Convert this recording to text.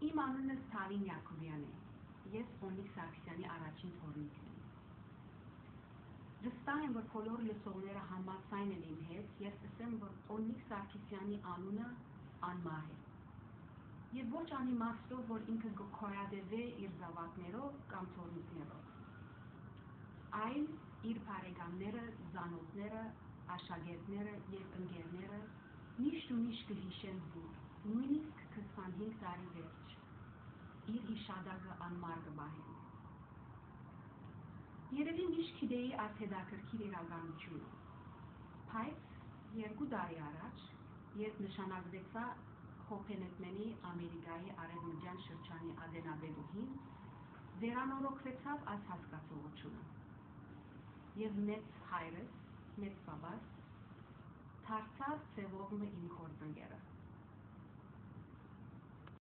Իմ անունը Սթավին Յակոբյան է, ես Օնիկ Սարգսյանի առաջին թոռնիկն եմ։ Վստահ եմ, որ բոլոր լսողները համաձայն են իմ հետ, ես ասեմ, որ Օնիկ Սարգսյանի անունը անմահ է։ Եվ ոչ անիմաստով, որ ինքը գոյատևե իր զավակներով կամ թոռնիկներով, այլ իր բարեկամները, զանոթները, աշակերտները և ընկերները միշտ ու միշտ կհիշեն զուր, նույնիսկ 25 տարի վերջ, իր հիշադակը անմար կպահեն։ Երևի միշտ գիտեի այս հետաքրքիր իրականությունը, բայց 2 տարի առաջ, երբ նշանակվեցա Հոփենետմենի Ամերիկայի արևմտյան շրջանի ատենաբեդուհին, վերանորոգվեցավ այս հասկացողությունը, և մեծ հայրս, մեծ բաբաս, դարձավ ձևողմը իմ գործընկերը։